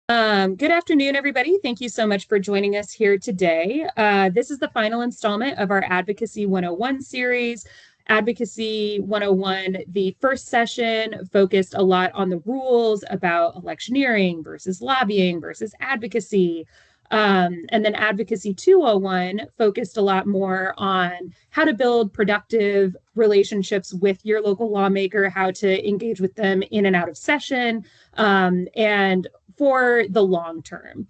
Good afternoon, everybody. Thank you so much for joining us here today. This is the final installment of our Advocacy 101 series. Advocacy 101, the first session focused a lot on the rules about electioneering versus lobbying versus advocacy. And then Advocacy 201 focused a lot more on how to build productive relationships with your local lawmaker, how to engage with them in and out of session, and for the long term.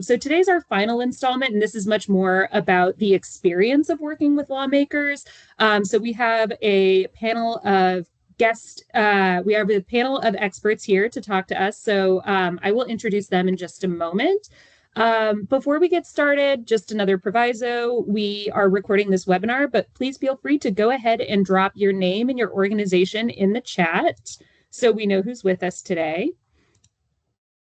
So today's our final installment, and this is much more about the experience of working with lawmakers. So we have a panel of we have a panel of experts here to talk to us. So I will introduce them in just a moment. Before we get started, just another proviso, we are recording this webinar, but please feel free to go ahead and drop your name and your organization in the chat so we know who's with us today.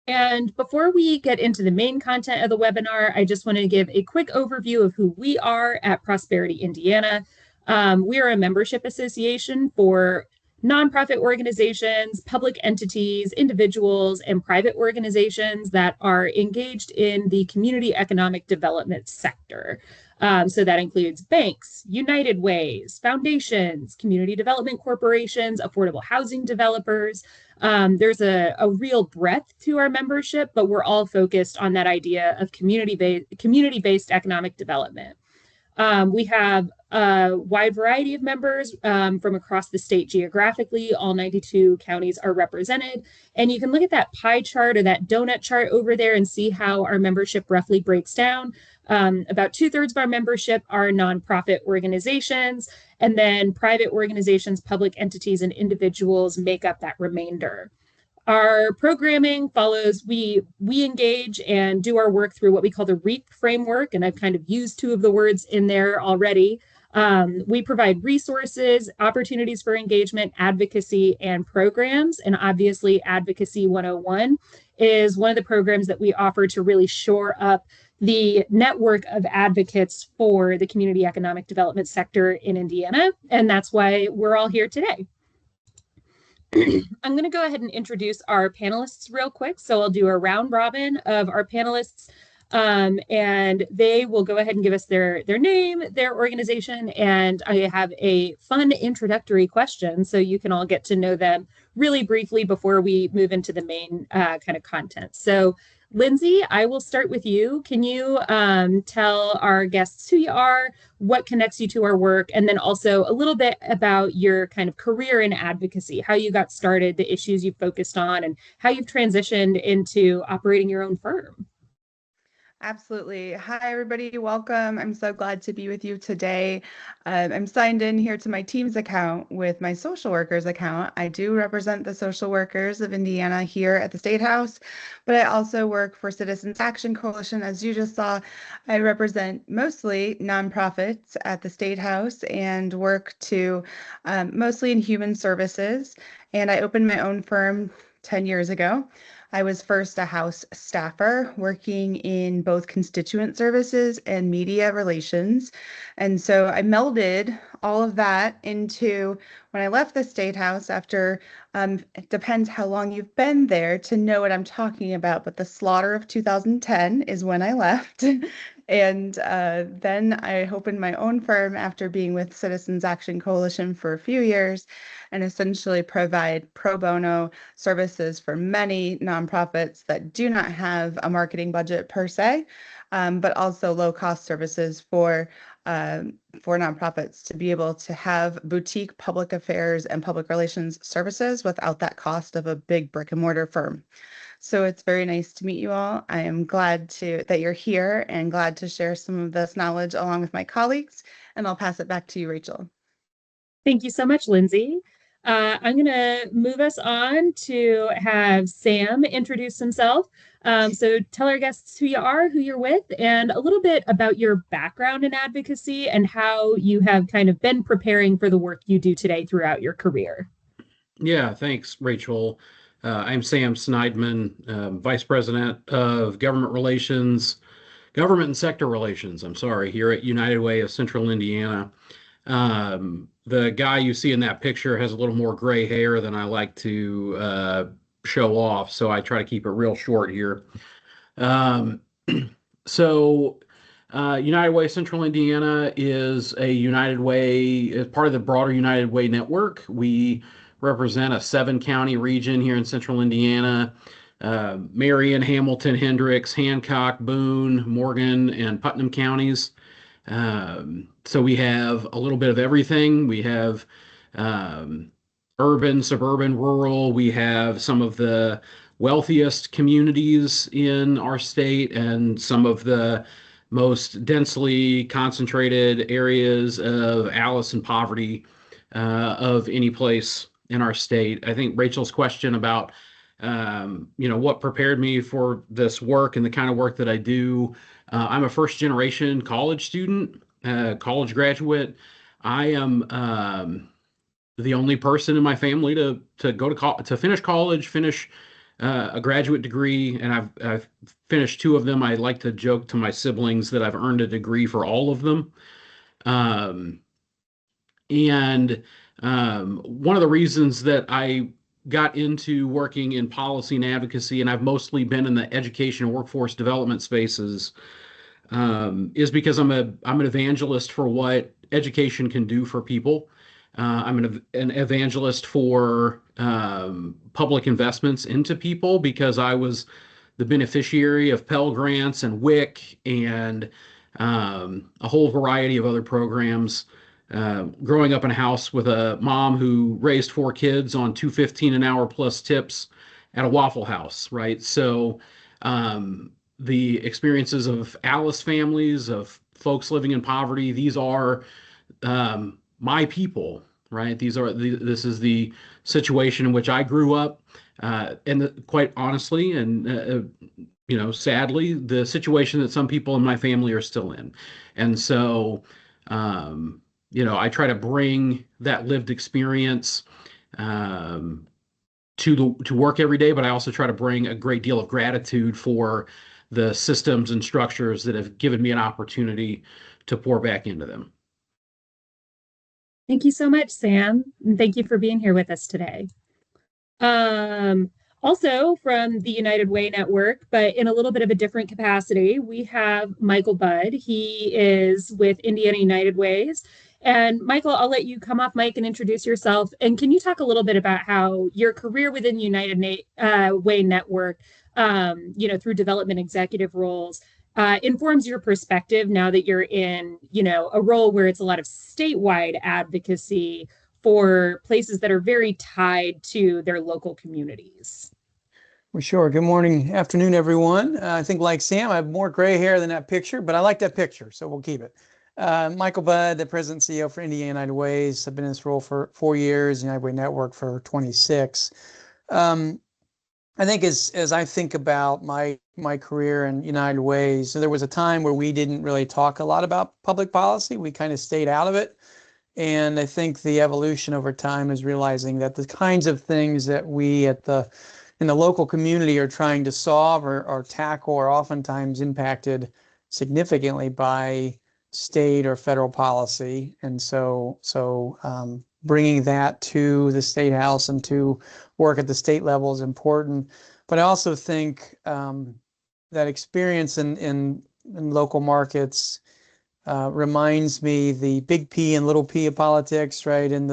And before we get into the main content of the webinar, I just want to give a quick overview of who we are at Prosperity Indiana. We are a membership association for nonprofit organizations, public entities, individuals, and private organizations that are engaged in the community economic development sector. So that includes banks, United Ways, foundations, community development corporations, affordable housing developers. There's a real breadth to our membership, but we're all focused on that idea of community-based economic development. We have a wide variety of members from across the state geographically. All 92 counties are represented. And you can look at that pie chart or that donut chart over there and see how our membership roughly breaks down. About 2/3 of our membership are nonprofit organizations, and then private organizations, public entities, and individuals make up that remainder. Our programming follows, we engage and do our work through what we call the REAP framework, and I've kind of used two of the words in there already. We provide resources, opportunities for engagement, advocacy, and programs. And obviously, Advocacy 101 is one of the programs that we offer to really shore up the network of advocates for the community economic development sector in Indiana. And that's why we're all here today. I'm going to go ahead and introduce our panelists real quick. So I'll do a round robin of our panelists, and they will go ahead and give us their name, their organization, and I have a fun introductory question so you can all get to know them really briefly before we move into the main kind of content. So Lindsay, I will start with you. Can you tell our guests who you are, what connects you to our work, and then also a little bit about your kind of career in advocacy, how you got started, the issues you focused on, and how you've transitioned into operating your own firm? Absolutely. Hi, everybody. Welcome. I'm so glad to be with you today. I'm signed in here to my Teams account with my social workers account. I do represent the social workers of Indiana here at the State House, but I also work for Citizens Action Coalition. As you just saw, I represent mostly nonprofits at the State House and work to mostly in human services. And I opened my own firm 10 years ago. I was first a House staffer working in both constituent services and media relations. And so I melded all of that into when I left the State House after, it depends how long you've been there to know what I'm talking about, but the slaughter of 2010 is when I left. And then I opened my own firm after being with Citizens Action Coalition for a few years and essentially provide pro bono services for many nonprofits that do not have a marketing budget per se, but also low-cost services for nonprofits to be able to have boutique public affairs and public relations services without that cost of a big brick and mortar firm. So it's very nice to meet you all. I am glad that you're here and glad to share some of this knowledge along with my colleagues. And I'll pass it back to you, Rachel. Thank you so much, Lindsay. I'm going to move us on to have Sam introduce himself. So tell our guests who you are, who you're with, and a little bit about your background in advocacy and how you have kind of been preparing for the work you do today throughout your career. Yeah, thanks, Rachel. I'm Sam Sneidman, Vice President of Government and Sector Relations, here at United Way of Central Indiana. The guy you see in that picture has a little more gray hair than I like to show off, so I try to keep it real short here. Um, so, United Way Central Indiana is a United Way, is part of the broader United Way network. We represent a 7 county region here in Central Indiana. Marion, Hamilton, Hendricks, Hancock, Boone, Morgan, and Putnam counties. So we have a little bit of everything. We have um, urban, suburban, rural. We have some of the wealthiest communities in our state and some of the most densely concentrated areas of Alice and poverty of any place in our state. I think Rachel's question about what prepared me for this work and the kind of work that I do. I'm a first generation college student, college graduate. I am the only person in my family to go to finish college, finish a graduate degree, and I've finished 2 of them. I like to joke to my siblings that I've earned a degree for all of them. Um, and One of the reasons that I got into working in policy and advocacy, and I've mostly been in the education and workforce development spaces, is because I'm an evangelist for what education can do for people. I'm an evangelist for public investments into people because I was the beneficiary of Pell Grants and WIC and a whole variety of other programs. Growing up in a house with a mom who raised 4 kids on 2.15 an hour plus tips at a Waffle House, right? So the experiences of Alice families, of folks living in poverty, these are my people, right? This is the situation in which I grew up, quite honestly, and sadly, the situation that some people in my family are still in. And so, I try to bring that lived experience um, to work every day, but I also try to bring a great deal of gratitude for the systems and structures that have given me an opportunity to pour back into them. Thank you so much, Sam. And thank you for being here with us today. Um, Also from the United Way Network, but in a little bit of a different capacity, we have Michael Budd. He is with Indiana United Ways. And Michael, I'll let you come off mic and introduce yourself. And can you talk a little bit about how your career within Way Network, through development executive roles, informs your perspective now that you're in, a role where it's a lot of statewide advocacy for places that are very tied to their local communities? Well, sure. Good morning, afternoon, everyone. I think like Sam, I have more gray hair than that picture, but I like that picture, so we'll keep it. Michael Budd, the President and CEO for Indiana United Ways. I've been in this role for 4 years, United Way Network for 26. I think as I think about my career in United Ways, so there was a time where we didn't really talk a lot about public policy. We kind of stayed out of it. And I think the evolution over time is realizing that the kinds of things that we in the local community are trying to solve or tackle are oftentimes impacted significantly by state or federal policy. And so bringing that to the state house and to work at the state level is important. But I also think that experience in local markets reminds me the big P and little p of politics, right? And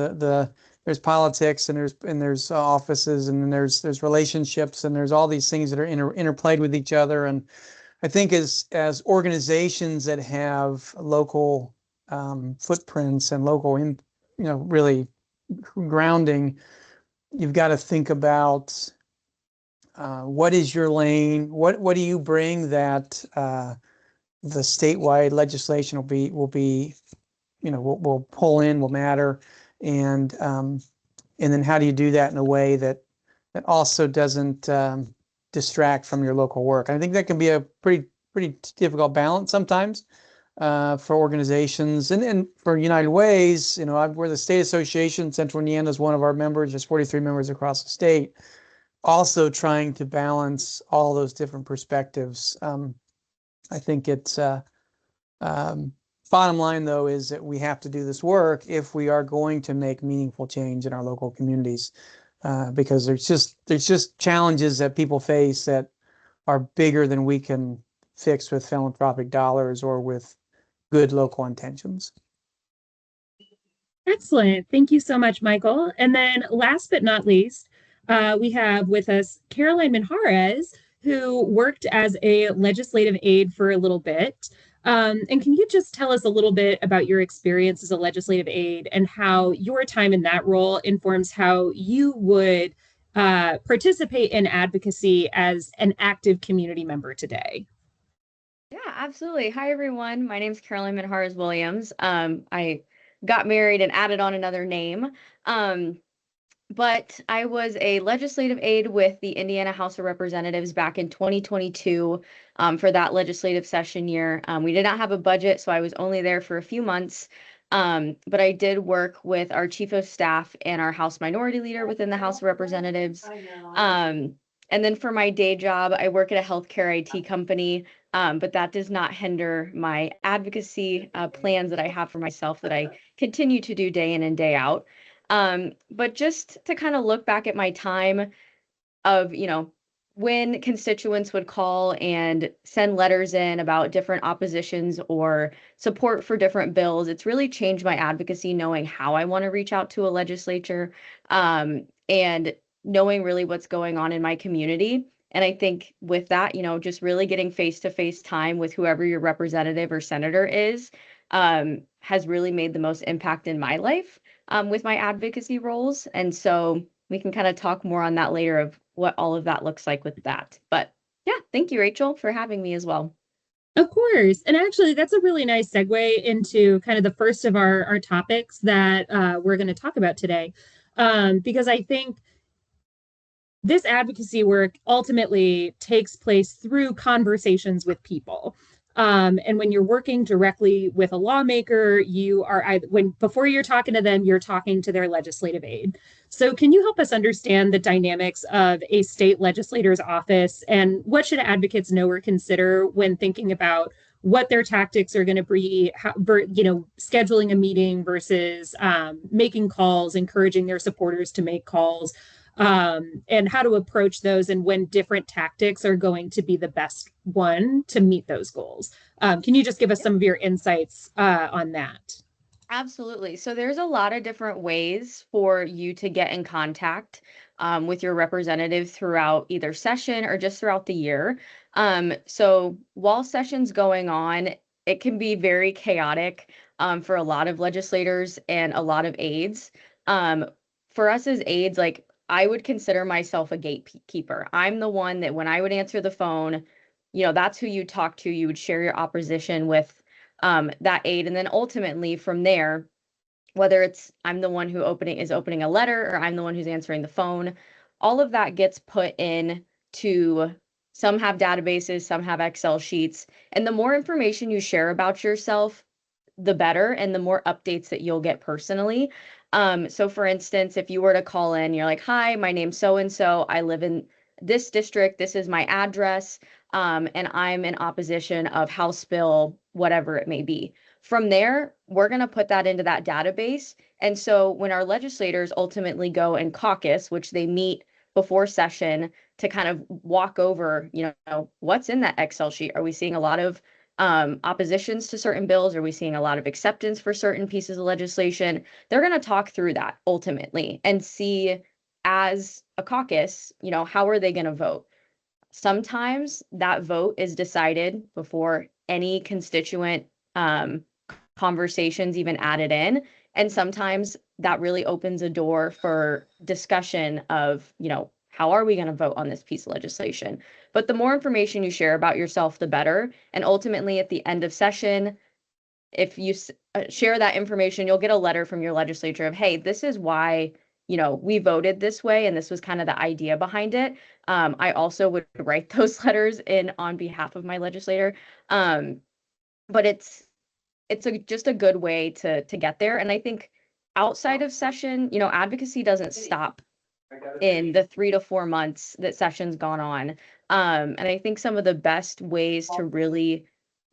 there's politics and there's offices and then there's relationships and there's all these things that are interplayed with each other. And I think as organizations that have local footprints and local really grounding, you've got to think about what is your lane, what do you bring that the statewide legislation will be, will pull in, will matter, and then how do you do that in a way that also doesn't distract from your local work? I think that can be a pretty difficult balance sometimes for organizations and for United Ways. We're the state association. Central Indiana is one of our members. There's 43 members across the state. Also trying to balance all those different perspectives. I think it's bottom line, though, is that we have to do this work if we are going to make meaningful change in our local communities. because there's just challenges that people face that are bigger than we can fix with philanthropic dollars or with good local intentions. Excellent. Thank you so much, Michael. And then last but not least, we have with us Caroline Minjarez, who worked as a legislative aide for a little bit. And can you just tell us a little bit about your experience as a legislative aide and how your time in that role informs how you would participate in advocacy as an active community member today? Yeah, absolutely. Hi, everyone. My name is Caroline Minjarez Williams. I got married and added on another name. But I was a legislative aide with the Indiana House of Representatives back in 2022 for that legislative session year. We did not have a budget, so I was only there for a few months. But I did work with our chief of staff and our House Minority Leader within the House of Representatives. And then for my day job, I work at a healthcare IT company, but that does not hinder my advocacy plans that I have for myself that I continue to do day in and day out. But just to kind of look back at my time of, when constituents would call and send letters in about different oppositions or support for different bills, it's really changed my advocacy, knowing how I want to reach out to a legislature, and knowing really what's going on in my community. And I think with that, just really getting face-to-face time with whoever your representative or senator is, has really made the most impact in my life, with my advocacy roles. And so we can kind of talk more on that later of what all of that looks like with that. But yeah, thank you, Rachel, for having me as well. Of course. And actually, that's a really nice segue into kind of the first of our topics that we're going to talk about today. Because I think this advocacy work ultimately takes place through conversations with people. And when you're working directly with a lawmaker, you are before you're talking to them, you're talking to their legislative aide. So can you help us understand the dynamics of a state legislator's office and what should advocates know or consider when thinking about what their tactics are going to be, scheduling a meeting versus making calls, encouraging their supporters to make calls, and how to approach those and when different tactics are going to be the best one to meet those goals. Can you just give us some of your insights on that? Absolutely. So there's a lot of different ways for you to get in contact with your representative throughout either session or just throughout the year. So while session's going on, it can be very chaotic for a lot of legislators and a lot of aides. For us as aides, like I would consider myself a gatekeeper. I'm the one that when I would answer the phone, that's who you talk to. You would share your opposition with that aide. And then ultimately from there, whether it's I'm the one who is opening a letter or I'm the one who's answering the phone, all of that gets put in to, some have databases, some have Excel sheets. And the more information you share about yourself, the better, and the more updates that you'll get personally. So for instance, if you were to call in, you're like, hi, my name's so-and-so, I live in this district, this is my address, and I'm in opposition of House Bill, whatever it may be. From there, we're going to put that into that database. And so when our legislators ultimately go and caucus, which they meet before session to kind of walk over, what's in that Excel sheet? Are we seeing a lot of oppositions to certain bills? Are we seeing a lot of acceptance for certain pieces of legislation? They're going to talk through that ultimately and see, as a caucus, how are they going to vote? Sometimes that vote is decided before any constituent conversations even added in. And sometimes that really opens a door for discussion of, how are we going to vote on this piece of legislation? But the more information you share about yourself, the better. And ultimately, at the end of session, if you share that information, you'll get a letter from your legislature of, hey, this is why, we voted this way. And this was kind of the idea behind it. I also would write those letters in on behalf of my legislator. But it's just a good way to get there. And I think outside of session, advocacy doesn't stop in the 3 to 4 months that session's gone on. And I think some of the best ways to really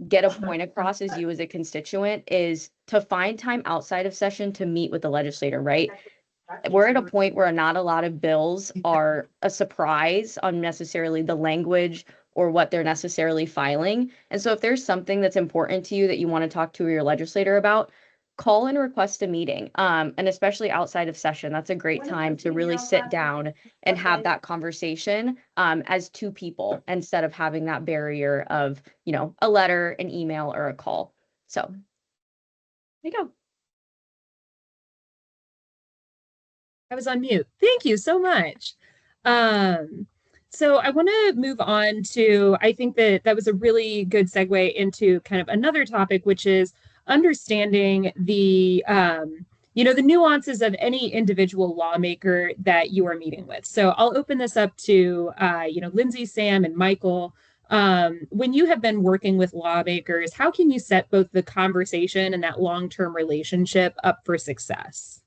get a point across as you as a constituent is to find time outside of session to meet with the legislator, right? we're at a point where not a lot of bills are a surprise on necessarily the language or what they're necessarily filing. And so if there's something that's important to you that you want to talk to your legislator about, call and request a meeting. And especially outside of session, that's a great time to really sit down and have that conversation as two people instead of having that barrier of, a letter, an email, or a call. So there you go. I was on mute. Thank you so much. So I want to move on to, I think that was a really good segue into kind of another topic, which is understanding the nuances of any individual lawmaker that you are meeting with. So I'll open this up to, Lindsay, Sam, and Michael. When you have been working with lawmakers, how can you set both the conversation and that long-term relationship up for success?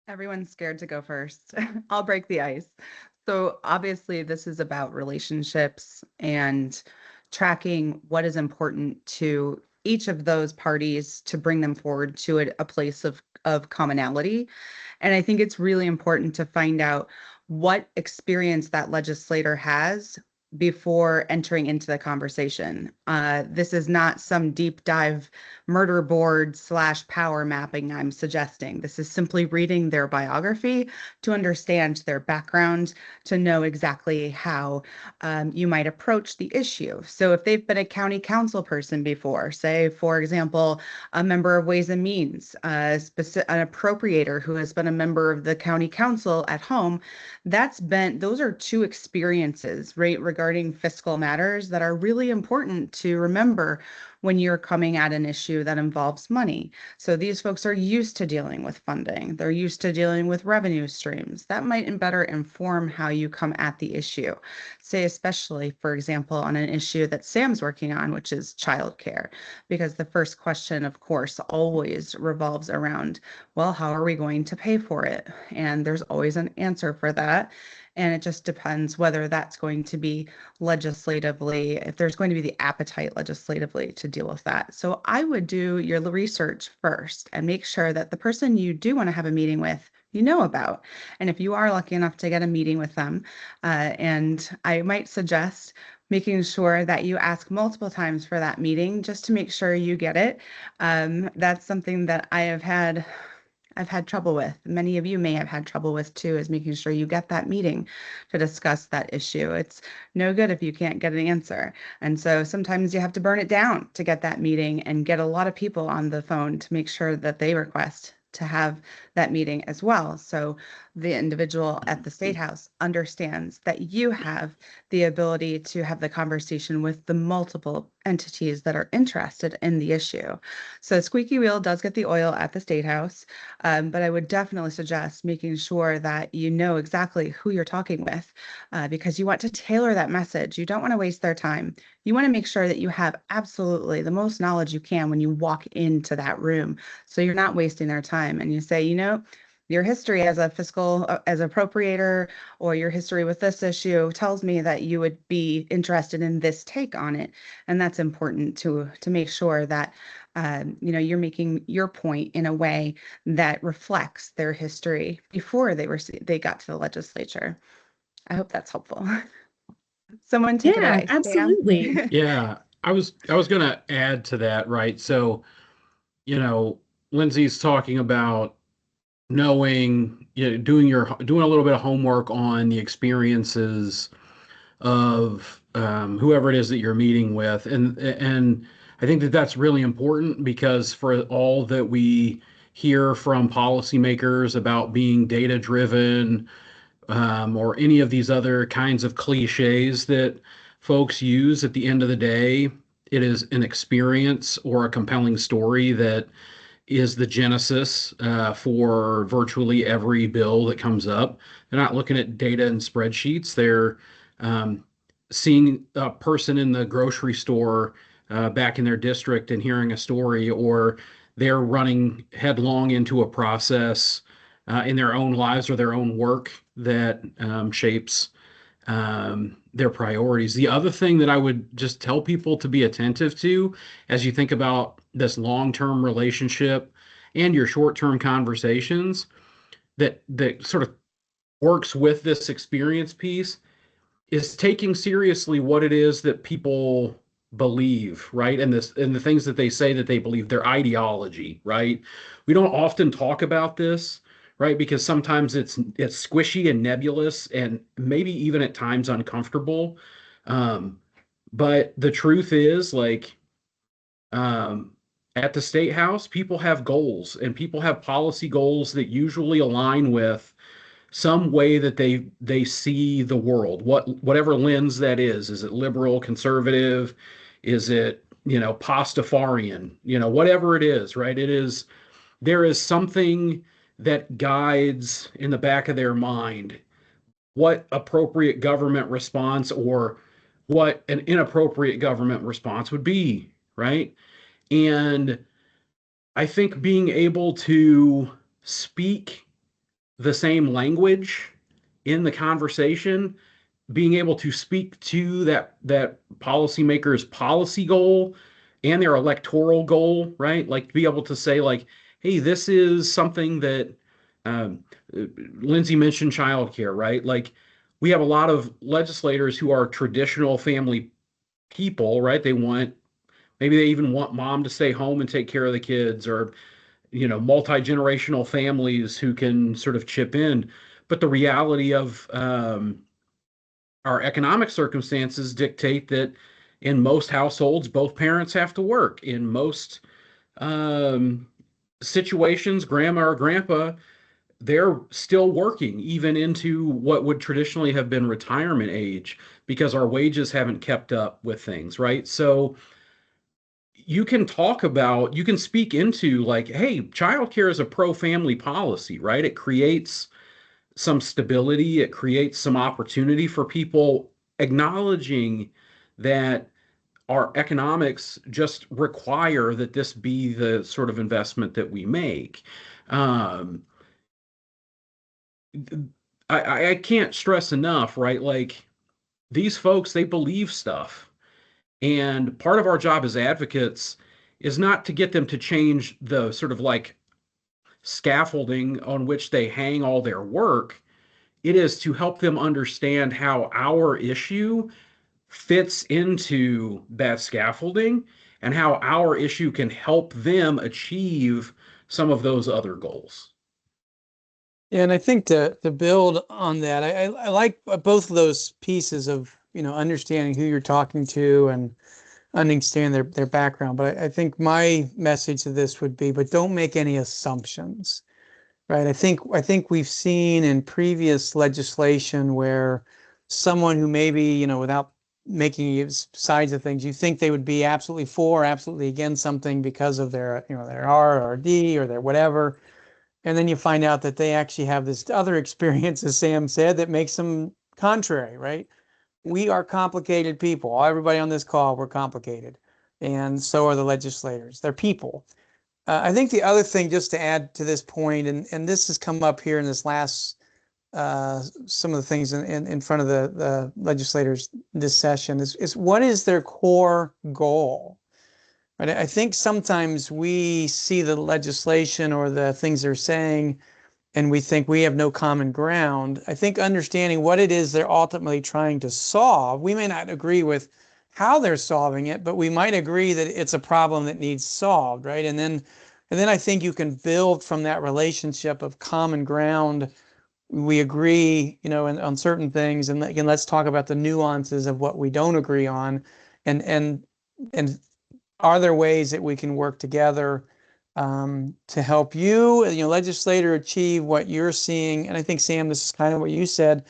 Everyone's scared to go first. I'll break the ice. So obviously this is about relationships and tracking what is important to each of those parties to bring them forward to a place of commonality. And I think it's really important to find out what experience that legislator has before entering into the conversation. This is not some deep dive murder board / power mapping I'm suggesting. This is simply reading their biography to understand their background, to know exactly how you might approach the issue. So if they've been a county council person before, say, for example, a member of Ways and Means, an appropriator who has been a member of the county council at home, those are two experiences, right, regarding fiscal matters that are really important to remember when you're coming at an issue that involves money. So these folks are used to dealing with funding. They're used to dealing with revenue streams. That might better inform how you come at the issue. Say, especially, for example, on an issue that Sam's working on, which is childcare, because the first question, of course, always revolves around, well, how are we going to pay for it? And there's always an answer for that. And it just depends whether that's going to be legislatively, if there's going to be the appetite legislatively to deal with that. So I would do your research first and make sure that the person you do want to have a meeting with, you know about. And if you are lucky enough to get a meeting with them, and I might suggest making sure that you ask multiple times for that meeting just to make sure you get it. That's something that I've had trouble with. Many of you may have had trouble with too, is making sure you get that meeting to discuss that issue. It's no good if you can't get an answer. And so sometimes you have to burn it down to get that meeting and get a lot of people on the phone to make sure that they request to have that meeting as well. So the individual at the State House understands that you have the ability to have the conversation with the multiple entities that are interested in the issue. So squeaky wheel does get the oil at the State House, but I would definitely suggest making sure that you know exactly who you're talking with, because you want to tailor that message. You don't want to waste their time. You want to make sure that you have absolutely the most knowledge you can when you walk into that room, so you're not wasting their time. And you say, your history as a as appropriator, or your history with this issue tells me that you would be interested in this take on it. And that's important to make sure that you're making your point in a way that reflects their history before they got to the legislature. I hope that's helpful. Someone take it Yeah, away. Sam? absolutely. Yeah, I was gonna add to that, right? So, Lindsay's talking about knowing, doing a little bit of homework on the experiences of whoever it is that you're meeting with, and I think that that's really important, because for all that we hear from policymakers about being data driven, or any of these other kinds of cliches that folks use, at the end of the day, it is an experience or a compelling story that is the genesis for virtually every bill that comes up. They're not looking at data and spreadsheets. They're um, seeing a person in the grocery store back in their district and hearing a story, or they're running headlong into a process in their own lives or their own work that shapes their priorities. The other thing that I would just tell people to be attentive to as you think about this long-term relationship and your short-term conversations that sort of works with this experience piece is taking seriously what it is that people believe, right? And the things that they say that they believe, their ideology, right? We don't often talk about this, right? Because sometimes it's squishy and nebulous and maybe even at times uncomfortable. Um, but the truth is, like, um, at the state house, people have goals and people have policy goals that usually align with some way that they see the world, whatever lens that is it liberal, conservative, is it, pastafarian, whatever it is, right? There is something that guides in the back of their mind what appropriate government response or what an inappropriate government response would be, right? And I think being able to speak the same language in the conversation, being able to speak to that policymaker's policy goal and their electoral goal, right? Like to be able to say, like, hey, this is something that um, Lindsay mentioned childcare, right? Like we have a lot of legislators who are traditional family people, right? Maybe they even want mom to stay home and take care of the kids, or multi-generational families who can sort of chip in. But the reality of our economic circumstances dictate that in most households, both parents have to work. In most um, situations, grandma or grandpa, they're still working even into what would traditionally have been retirement age because our wages haven't kept up with things, right? So you can speak into like, hey, childcare is a pro-family policy, right? It creates some stability, it creates some opportunity for people, acknowledging that our economics just require that this be the sort of investment that we make. Um, I can't stress enough, right? Like these folks, they believe stuff. And part of our job as advocates is not to get them to change the sort of like scaffolding on which they hang all their work. It is to help them understand how our issue fits into that scaffolding and how our issue can help them achieve some of those other goals. Yeah, and I think to build on that, I like both of those pieces of, understanding who you're talking to and understand their background. But I think my message to this would be, but don't make any assumptions, right? I think we've seen in previous legislation where someone who maybe, without making sides of things, you think they would be absolutely for, absolutely against something because of their, their R or D or their whatever. And then you find out that they actually have this other experience, as Sam said, that makes them contrary, right? We are complicated people. Everybody on this call, we're complicated. And so are the legislators. They're people. I think the other thing, just to add to this point, and this has come up here in this last, some of the things in front of the legislators this session, is what is their core goal? Right? I think sometimes we see the legislation or the things they're saying and we think we have no common ground. I think understanding what it is they're ultimately trying to solve, we may not agree with how they're solving it, but we might agree that it's a problem that needs solved, right? And then I think you can build from that relationship of common ground. We agree, on certain things, and again, let's talk about the nuances of what we don't agree on, and are there ways that we can work together to help you, legislator, achieve what you're seeing? And I think, Sam, this is kind of what you said.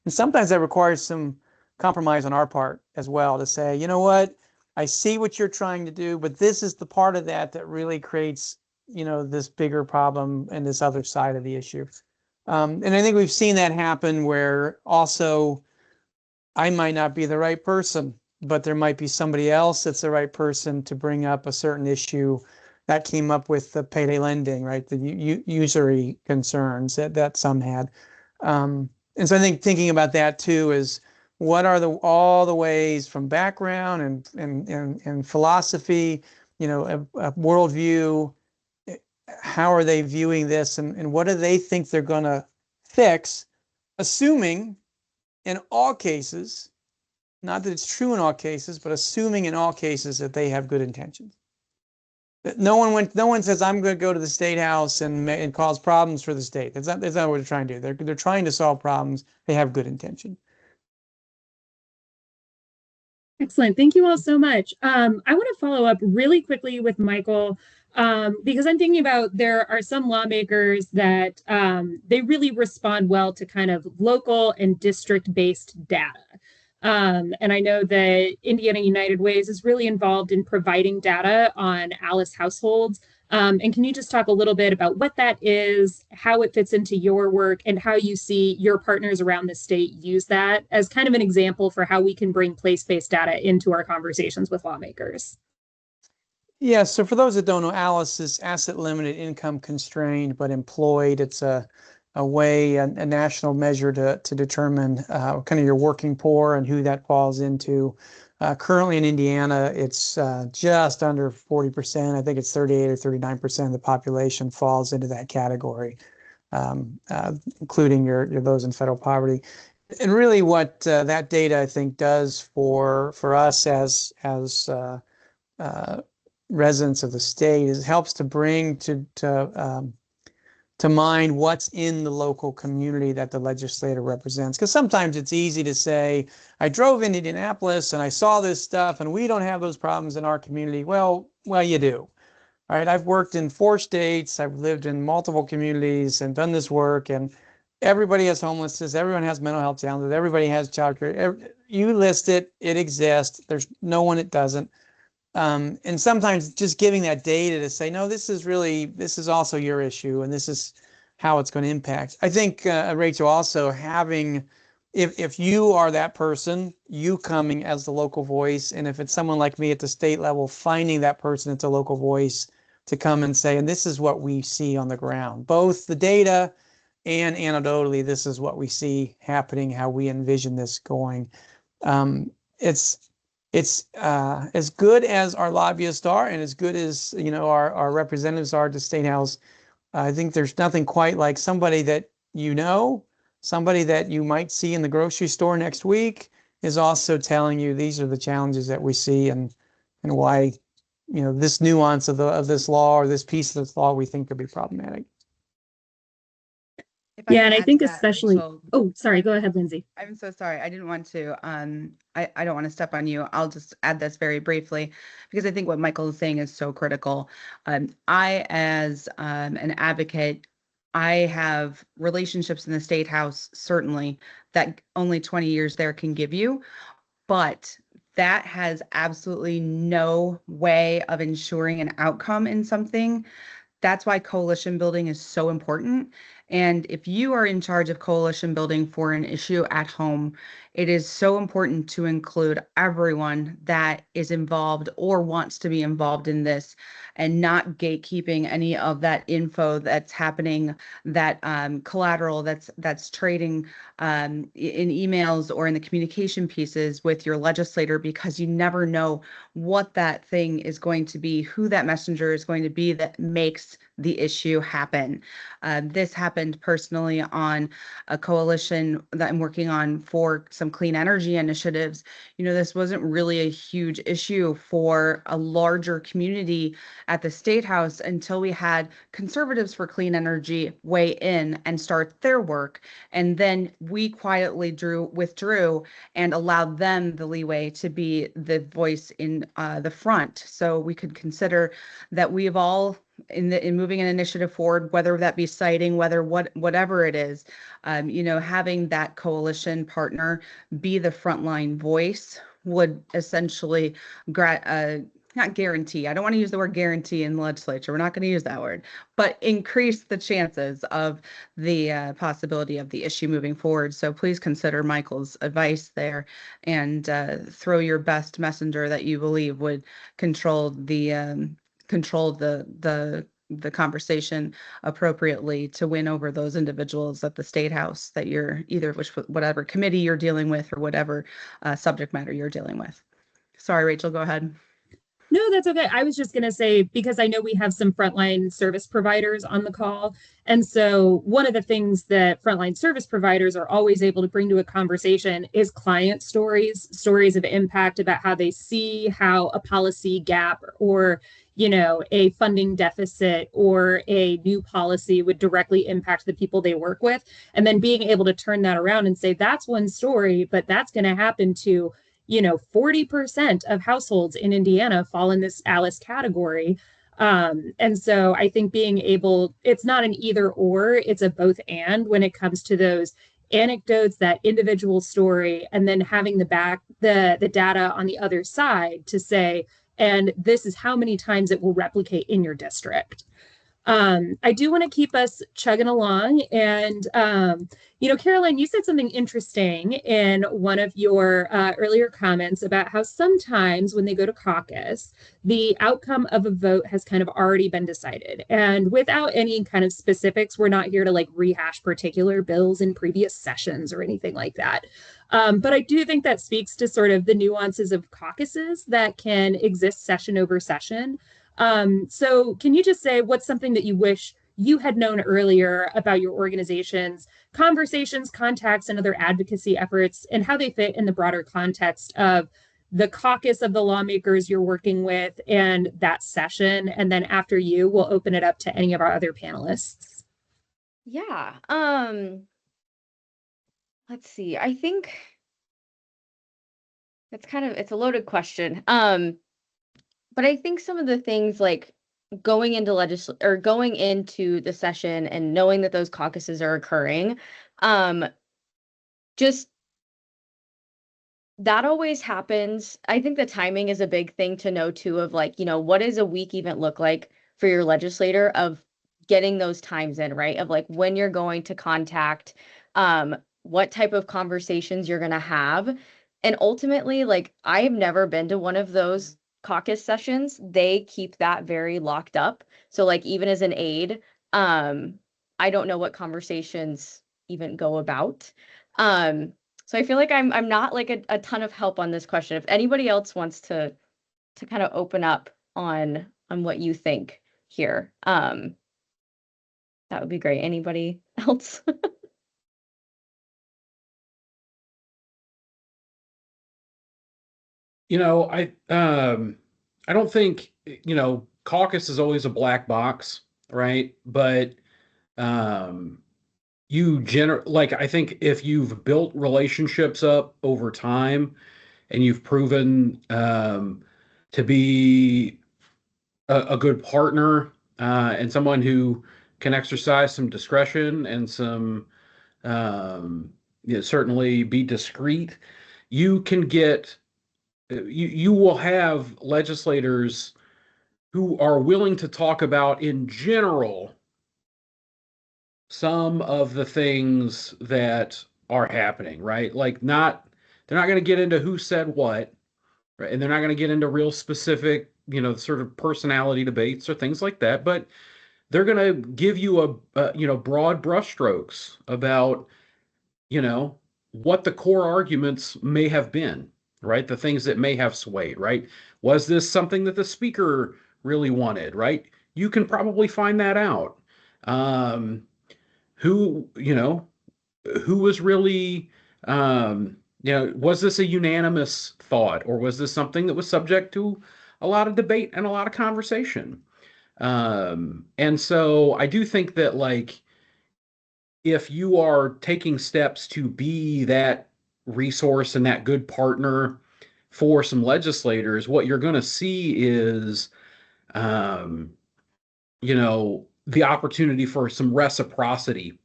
And sometimes that requires some compromise on our part as well to say, you know what, I see what you're trying to do, but this is the part of that that really creates, this bigger problem and this other side of the issue. And I think we've seen that happen where also I might not be the right person, but there might be somebody else that's the right person to bring up a certain issue that came up with the payday lending, right? The usury concerns that some had. And so I think thinking about that too is what are all the ways from background and philosophy, a worldview, how are they viewing this, and what do they think they're going to fix, assuming in all cases, not that it's true in all cases, but assuming in all cases that they have good intentions. No one says, I'm going to go to the state house and cause problems for the state. That's not what they're trying to do. They're trying to solve problems. They have good intention. Excellent. Thank you all so much. I want to follow up really quickly with Michael, because I'm thinking about there are some lawmakers that they really respond well to kind of local and district-based data. And I know that Indiana United Ways is really involved in providing data on ALICE households. And can you just talk a little bit about what that is, how it fits into your work, and how you see your partners around the state use that as kind of an example for how we can bring place-based data into our conversations with lawmakers? Yeah, so for those that don't know, ALICE is asset limited, income constrained, but employed. It's a national measure to determine kind of your working poor and who that falls into. Currently in Indiana, it's just under 40%. I think it's 38 or 39% of the population falls into that category, including your those in federal poverty. And really, what that data I think does for us as residents of the state is helps to bring to mind what's in the local community that the legislator represents. Because sometimes it's easy to say, I drove into Indianapolis and I saw this stuff and we don't have those problems in our community. Well, you do. All right, I've worked in 4 states. I've lived in multiple communities and done this work, and everybody has homelessness. Everyone has mental health challenges. Everybody has childcare. You list it, it exists. There's no one it doesn't. And sometimes just giving that data to say, no, this is also your issue, and this is how it's going to impact. I think, Rachel, also having, if you are that person, you coming as the local voice, and if it's someone like me at the state level, finding that person at the local voice to come and say, and this is what we see on the ground, both the data and anecdotally, this is what we see happening, how we envision this going. It's as good as our lobbyists are, and as good as our representatives are at the State House. I think there's nothing quite like somebody that somebody that you might see in the grocery store next week is also telling you these are the challenges that we see and why this nuance of this law or this piece of this law we think could be problematic. If I Yeah, can and I add to think that, especially, Rachel, oh, sorry, go ahead, Lindsay. I'm so sorry. I didn't want to. I don't want to step on you. I'll just add this very briefly because I think what Michael is saying is so critical. I, as an advocate, I have relationships in the state house, certainly, that only 20 years there can give you, but that has absolutely no way of ensuring an outcome in something. That's why coalition building is so important. And if you are in charge of coalition building for an issue at home, it is so important to include everyone that is involved or wants to be involved in this and not gatekeeping any of that info that's happening, that collateral that's trading in emails or in the communication pieces with your legislator, because you never know what that thing is going to be, who that messenger is going to be that makes the issue happen. This happened personally on a coalition that I'm working on for some clean energy initiatives. This wasn't really a huge issue for a larger community at the State House until we had Conservatives for Clean Energy weigh in and start their work. And then we quietly withdrew and allowed them the leeway to be the voice in the front. So we could consider that we have all in moving an initiative forward, whether that be citing, whatever it is, having that coalition partner be the frontline voice would essentially not guarantee. I don't want to use the word guarantee in the legislature. We're not going to use that word, but increase the chances of the possibility of the issue moving forward. So please consider Michael's advice there and throw your best messenger that you believe would control the the conversation appropriately to win over those individuals at the State House that you're either whatever committee you're dealing with or whatever subject matter you're dealing with. Sorry, Rachel, go ahead. No, that's okay. I was just going to say, because I know we have some frontline service providers on the call. And so one of the things that frontline service providers are always able to bring to a conversation is client stories, stories of impact about how they see how a policy gap or, a funding deficit or a new policy would directly impact the people they work with. And then being able to turn that around and say, that's one story, but that's going to happen to 40% of households in Indiana fall in this Alice category. And so I think being able, it's not an either or, it's a both and when it comes to those anecdotes, that individual story, and then having the data on the other side to say, and this is how many times it will replicate in your district. I do want to keep us chugging along. And, Caroline, you said something interesting in one of your earlier comments about how sometimes when they go to caucus, the outcome of a vote has kind of already been decided. And without any kind of specifics, we're not here to like rehash particular bills in previous sessions or anything like that. But I do think that speaks to sort of the nuances of caucuses that can exist session over session. So can you just say what's something that you wish you had known earlier about your organization's conversations, contacts, and other advocacy efforts, and how they fit in the broader context of the caucus of the lawmakers you're working with and that session? And then after you, we'll open it up to any of our other panelists. Yeah. Let's see. I think it's a loaded question. But I think some of the things like going into going into the session and knowing that those caucuses are occurring, just that always happens. I think the timing is a big thing to know too, of like, what does a week even look like for your legislator of getting those times in, right? Of like when you're going to contact, what type of conversations you're going to have. And ultimately, like I have never been to one of those caucus sessions. They keep that very locked up. So like even as an aide, I don't know what conversations even go about. So I feel like I'm not like a ton of help on this question. If anybody else wants to kind of open up on what you think here, that would be great. Anybody else? I don't think, caucus is always a black box, right? But I think if you've built relationships up over time and you've proven to be a good partner and someone who can exercise some discretion and some certainly be discreet, you can get you will have legislators who are willing to talk about in general some of the things that are happening, right? They're not going to get into who said what, right? And they're not going to get into real specific, sort of personality debates or things like that, but they're going to give you broad brushstrokes about, what the core arguments may have been, right? The things that may have swayed, right? Was this something that the speaker really wanted, right? You can probably find that out. Who, who was really, was this a unanimous thought, or was this something that was subject to a lot of debate and a lot of conversation? And so I do think that, like, if you are taking steps to be that resource and that good partner for some legislators, what you're going to see is, um, the opportunity for some reciprocity,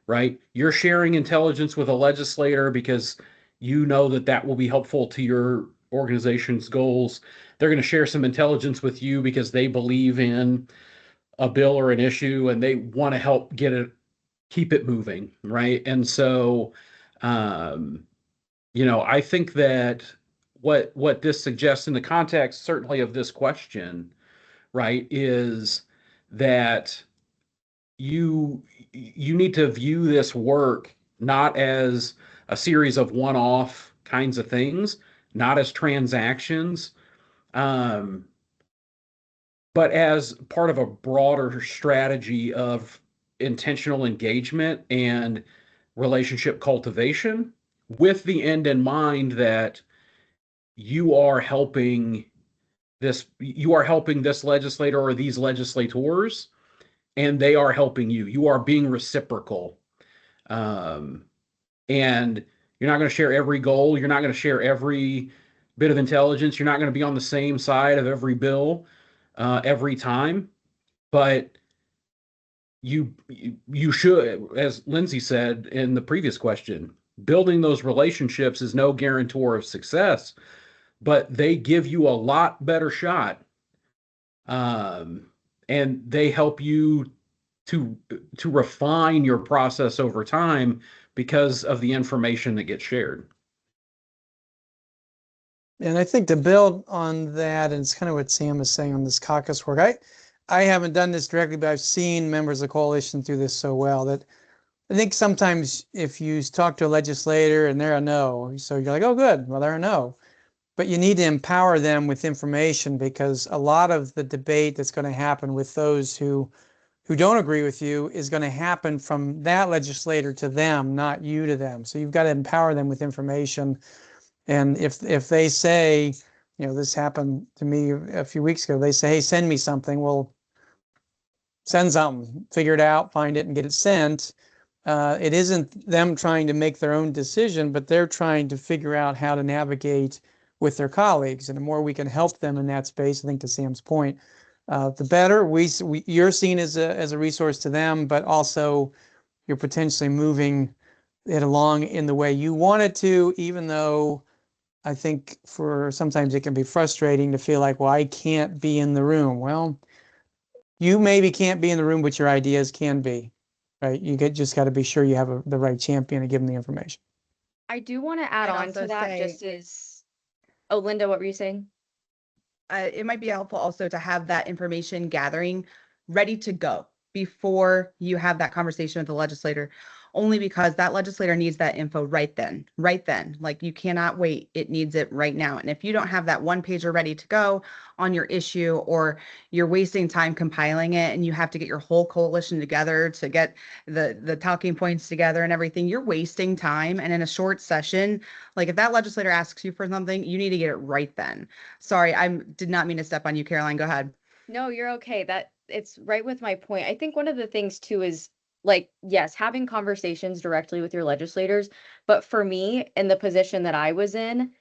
right? You're sharing intelligence with a legislator because you know that that will be helpful to your organization's goals. They're going to share some intelligence with you because they believe in a bill or an issue and they want to help keep it moving, right? And so, I think that what this suggests in the context, certainly of this question, right, is that you need to view this work not as a series of one-off kinds of things, not as transactions, um, but as part of a broader strategy of intentional engagement and relationship cultivation, with the end in mind that you are helping this legislator or these legislators, and they are helping you. You are being reciprocal. Um, and you're not going to share every goal. You're not going to share every bit of intelligence. You're not going to be on the same side of every bill every time. But you should, as Lindsay said in the previous question, building those relationships is no guarantor of success, but they give you a lot better shot, and they help you to refine your process over time because of the information that gets shared. And I think to build on that, and it's kind of what Sam is saying on this caucus work, I haven't done this directly, but I've seen members of the coalition do this so well that I think sometimes if you talk to a legislator and they're a no, so you're like, oh, good, well, they're a no. But you need to empower them with information, because a lot of the debate that's going to happen with those who don't agree with you is going to happen from that legislator to them, not you to them. So you've got to empower them with information. And if they say, this happened to me a few weeks ago, they say, hey, send me something. Well, send something, figure it out, find it, and get it sent. It isn't them trying to make their own decision, but they're trying to figure out how to navigate with their colleagues. And the more we can help them in that space, I think to Sam's point, the better. You're seen as a resource to them, but also you're potentially moving it along in the way you want it to, even though I think sometimes it can be frustrating to feel like, well, I can't be in the room. Well, you maybe can't be in the room, but your ideas can be, right? You just got to be sure you have the right champion to give them the information. I do want to add I'd on also to that, say- just as, oh, Linda, what were you saying? It might be helpful also to have that information gathering ready to go before you have that conversation with the legislator, only because that legislator needs that info right then. Like, you cannot wait. It needs it right now. And if you don't have that one pager ready to go on your issue, or you're wasting time compiling it and you have to get your whole coalition together to get the talking points together and everything, you're wasting time. And in a short session, like, if that legislator asks you for something, you need to get it right then. Sorry, I did not mean to step on you, Caroline. Go ahead. No, you're okay. That it's right with my point. I think one of the things too is, like, yes, having conversations directly with your legislators, but for me, in the position that I was in,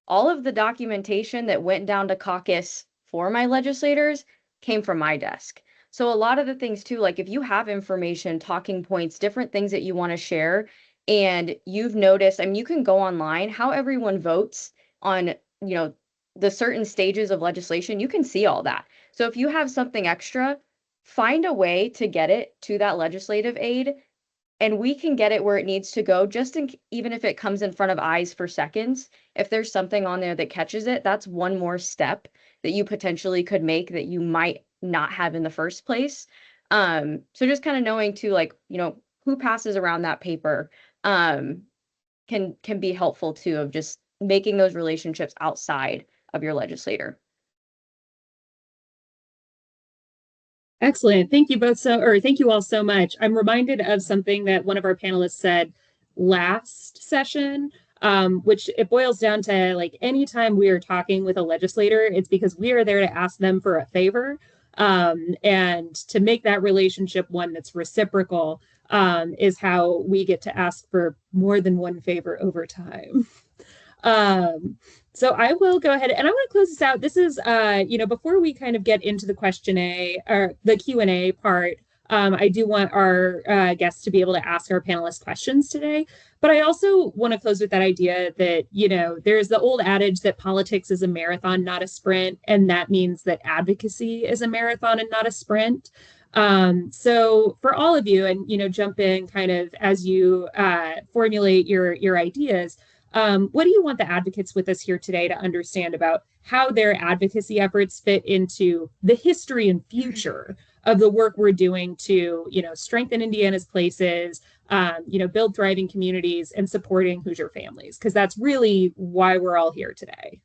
all of the documentation that went down to caucus for my legislators came from my desk. So a lot of the things too, like if you have information, talking points, different things that you want to share, and you've noticed, I mean, you can go online, how everyone votes on, the certain stages of legislation, you can see all that. So if you have something extra, find a way to get it to that legislative aide, and we can get it where it needs to go, even if it comes in front of eyes for seconds. If there's something on there that catches it, that's one more step that you potentially could make that you might not have in the first place. So just kind of knowing too, like, who passes around that paper, can be helpful too, of just making those relationships outside of your legislator. Excellent. Thank you all so much. I'm reminded of something that one of our panelists said last session, which it boils down to, like, anytime we are talking with a legislator, it's because we are there to ask them for a favor, and to make that relationship one that's reciprocal, is how we get to ask for more than one favor over time. So I will go ahead and I want to close this out. This is, before we kind of get into the the Q&A part, I do want our guests to be able to ask our panelists questions today. But I also want to close with that idea that, there's the old adage that politics is a marathon, not a sprint. And that means that advocacy is a marathon and not a sprint. So for all of you, and, jump in kind of as you formulate your ideas. What do you want the advocates with us here today to understand about how their advocacy efforts fit into the history and future of the work we're doing to, strengthen Indiana's places, build thriving communities and supporting Hoosier families, because that's really why we're all here today.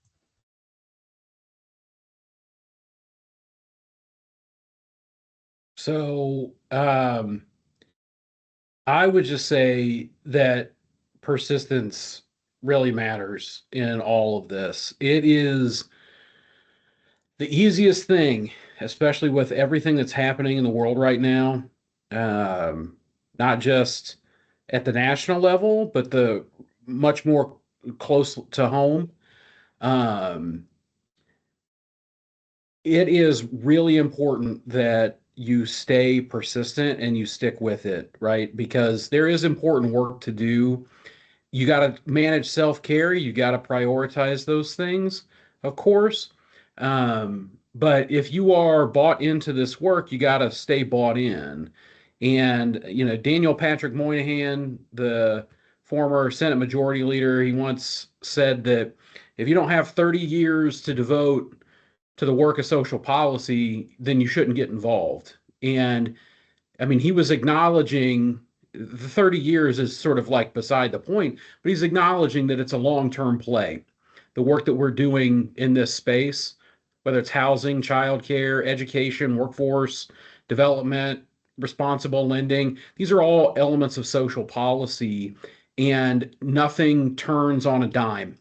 So I would just say that persistence really matters in all of this. It is the easiest thing, especially with everything that's happening in the world right now, um, not just at the national level, but the much more close to home. Um, it is really important that you stay persistent and you stick with it, right? Because there is important work to do. You got to manage self-care, you got to prioritize those things, of course. But if you are bought into this work, you got to stay bought in. And, Daniel Patrick Moynihan, the former Senate Majority Leader, he once said that if you don't have 30 years to devote to the work of social policy, then you shouldn't get involved. And I mean, he was acknowledging the 30 years is sort of like beside the point, but he's acknowledging that it's a long-term play. The work that we're doing in this space, whether it's housing, childcare, education, workforce development, responsible lending, these are all elements of social policy, and nothing turns on a dime.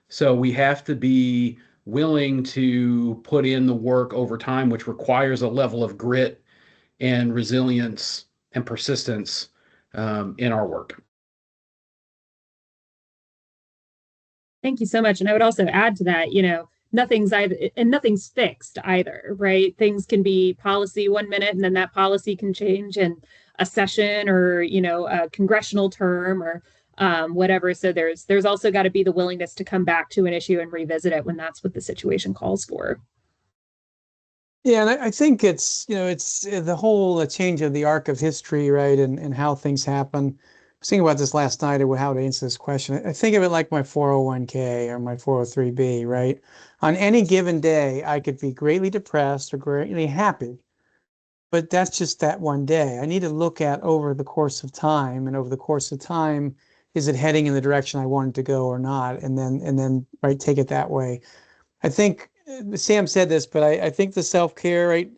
So we have to be willing to put in the work over time, which requires a level of grit and resilience and persistence in our work. Thank you so much. And I would also add to that, nothing's fixed either, right? Things can be policy 1 minute and then that policy can change in a session or, a congressional term or whatever. So there's also got to be the willingness to come back to an issue and revisit it when that's what the situation calls for. Yeah, and I think it's the whole change of the arc of history, right, and how things happen. I was thinking about this last night or how to answer this question. I think of it like my 401k or my 403b, right? On any given day, I could be greatly depressed or greatly happy, but that's just that one day. I need to look at over the course of time, and over the course of time, is it heading in the direction I wanted to go or not? And then right, take it that way. I think Sam said this, but I think the self-care, right?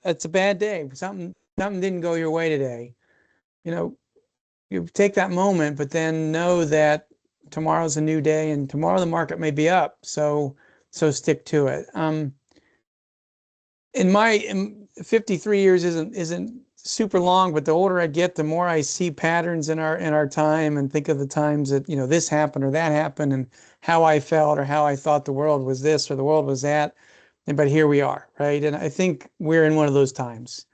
It's a bad day. Something didn't go your way today. You take that moment, but then know that tomorrow's a new day, and tomorrow the market may be up. So stick to it. In 53 years isn't super long, but the older I get, the more I see patterns in our time and think of the times that, this happened or that happened and how I felt or how I thought the world was this or the world was that. But here we are, right? And I think we're in one of those times.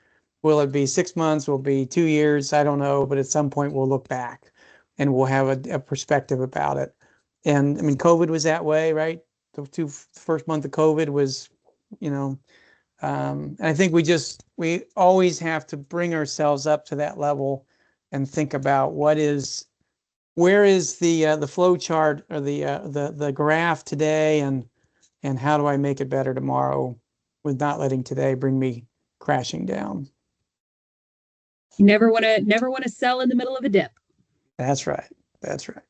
Will it be 6 months? Will it be 2 years? I don't know. But at some point we'll look back and we'll have a perspective about it. And I mean, COVID was that way, right? The first month of COVID was, and I think we always have to bring ourselves up to that level and think about where is the flow chart or the graph today, and how do I make it better tomorrow with not letting today bring me crashing down. You never want to sell in the middle of a dip. That's right. That's right.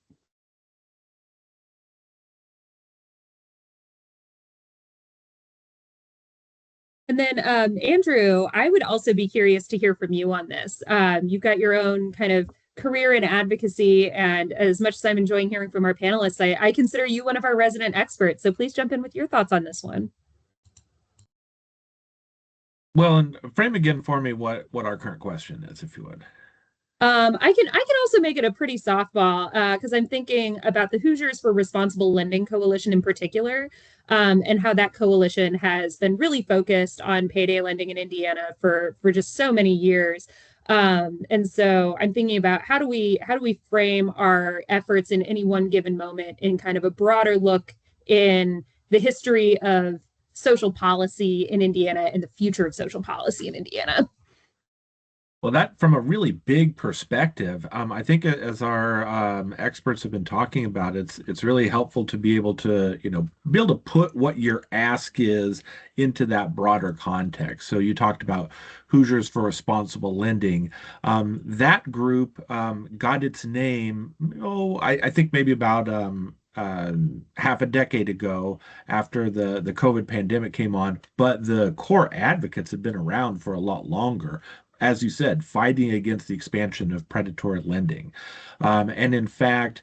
And then, Andrew, I would also be curious to hear from you on this. You've got your own kind of career in advocacy, and as much as I'm enjoying hearing from our panelists, I consider you one of our resident experts. So please jump in with your thoughts on this one. Well, and frame again for me what our current question is, if you would. I can also make it a pretty softball because I'm thinking about the Hoosiers for Responsible Lending Coalition in particular, and how that coalition has been really focused on payday lending in Indiana for just so many years. And so I'm thinking about how do we frame our efforts in any one given moment in kind of a broader look in the history of social policy in Indiana and the future of social policy in Indiana. Well, that from a really big perspective, I think as our experts have been talking about, it's really helpful to be able to, be able to put what your ask is into that broader context. So you talked about Hoosiers for Responsible Lending. That group got its name, I think maybe about half a decade ago after the COVID pandemic came on, but the core advocates have been around for a lot longer, as you said, fighting against the expansion of predatory lending. And in fact,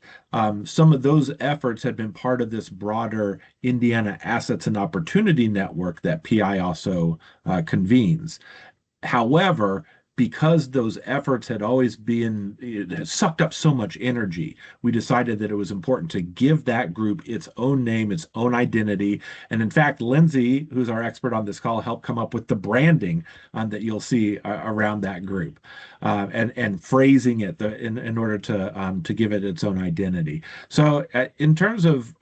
some of those efforts have been part of this broader Indiana Assets and Opportunity Network that PI also convenes. However, because those efforts had always been, it had sucked up so much energy, we decided that it was important to give that group its own name, its own identity. And in fact, Lindsay, who's our expert on this call, helped come up with the branding that you'll see around that group, and phrasing it in order to give it its own identity. So, in terms of